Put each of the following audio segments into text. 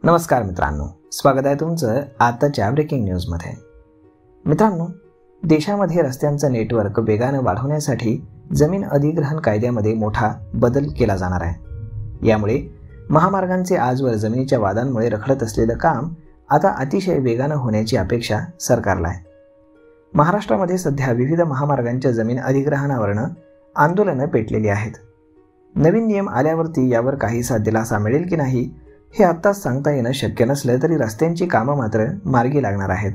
नमस्कार मित्रांनो, स्वागत आहे तुमचं आताच्या ब्रेकिंग न्यूजमध्ये। मित्रांनो, देशामध्ये रस्त्यांचं नेटवर्क वेगानं वाढवण्यासाठी जमीन अधिग्रहण कायद्यामध्ये मोठा बदल केला जाणार आहे। यामुळे महामार्गांचे आजवर जमिनीच्या वादांमुळे रखडत असलेलं काम आता अतिशय वेगानं होण्याची अपेक्षा सरकारला आहे। महाराष्ट्रामध्ये सध्या विविध महामार्गांच्या जमीन अधिग्रहणावरनं आंदोलनं पेटलेली आहेत। नवीन नियम आल्यावरती यावर काहीसा दिलासा मिळेल की नाही हे आत्ताच सांगता येणं शक्य नसलं तरी रस्त्यांची कामं मात्र मार्गी लागणार आहेत।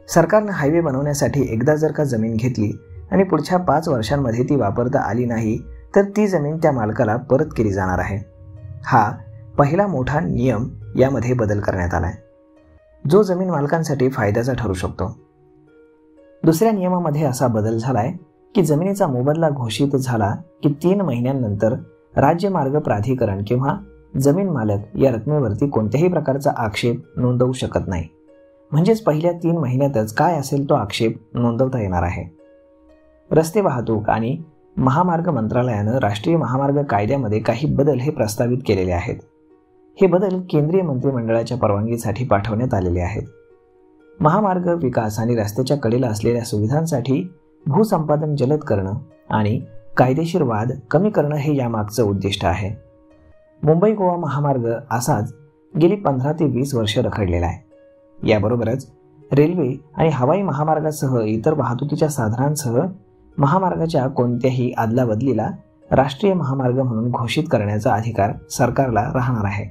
सरकारनं हायवे बनवण्यासाठी एकदा जर का जमीन घेतली आणि पुढच्या 5 वर्षांमध्ये ती वापरता आली नाही तर ती जमीन त्या मालकाला परत केली जाणार आहे। हा पहिला मोठा नियम यामध्ये बदल करण्यात आलाय, जो जमीन मालकांसाठी फायद्याचा ठरू शकतो। दुसऱ्या नियमामध्ये असा बदल झालाय की जमिनीचा मोबदला घोषित झाला की 3 महिन्यांनंतर राज्य मार्ग प्राधिकरण किंवा जमीन मालक या रकमेवरती कोणत्याही प्रकारचा आक्षेप नोंदवू शकत नाही। म्हणजेच पहिल्या 3 महिन्यातच काय असेल तो आक्षेप नोंदवता येणार आहे। रस्ते वाहतूक आणि महामार्ग मंत्रालयानं राष्ट्रीय महामार्ग कायद्यामध्ये काही बदल हे प्रस्तावित केलेले आहेत। हे बदल केंद्रीय मंत्रिमंडळाच्या परवानगीसाठी पाठवण्यात आलेले आहेत। महामार्ग विकास आणि रस्त्याच्या कडेला असलेल्या सुविधांसाठी भूसंपादन जलद करणं आणि कायदेशीर वाद कमी करणं हे यामागचं उद्दिष्ट आहे। मुंबई गोवा महामार्ग असाच गेली 15 ते 20 वर्ष रखडलेला आहे। याबरोबरच रेल्वे आणि हवाई महामार्गासह इतर वाहतुकीच्या साधनांसह महामार्गाच्या कोणत्याही आदलाबदलीला राष्ट्रीय महामार्ग म्हणून घोषित करण्याचा अधिकार सरकारला राहणार आहे।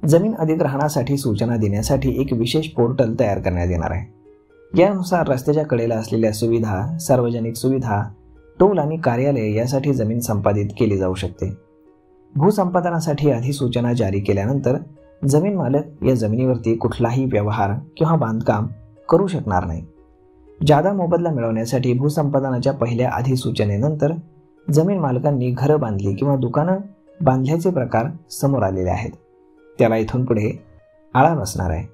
जमीन अधिग्रहणासाठी सूचना देण्यासाठी एक विशेष पोर्टल तयार करण्यात येणार आहे। यानुसार रस्त्याच्या कडेला असलेल्या सुविधा, सार्वजनिक सुविधा, टोल आणि कार्यालय यासाठी जमीन संपादित केली जाऊ शकते। भूसंपादनासाठी अधिसूचना जारी केल्यानंतर जमीन मालक या जमिनीवरती कुठलाही व्यवहार किंवा बांधकाम करू शकणार नाही। जादा मोबदला मिळवण्यासाठी भूसंपादनाच्या पहिल्या अधिसूचनेनंतर जमीन मालकांनी घरं बांधली किंवा दुकानं बांधल्याचे प्रकार समोर आलेले आहेत। त्याला इथून पुढे आळा बसणार आहे।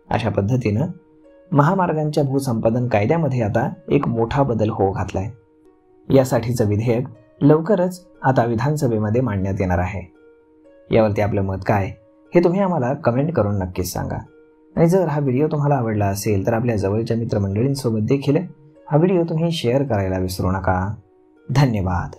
अशा पद्धतीनं महामार्गांच्या भूसंपादन कायद्यामध्ये आता एक मोठा बदल होऊ घातलाय। यासाठीचं विधेयक लवकरच आता विधानसभेमध्ये मांडण्यात येणार आहे। यावरती आपलं मत काय हे तुम्ही आम्हाला कमेंट करून नक्कीच सांगा। आणि जर हा व्हिडिओ तुम्हाला आवडला असेल तर आपल्या जवळच्या मित्रमंडळींसोबत देखील हा व्हिडिओ तुम्ही शेअर करायला विसरू नका। धन्यवाद।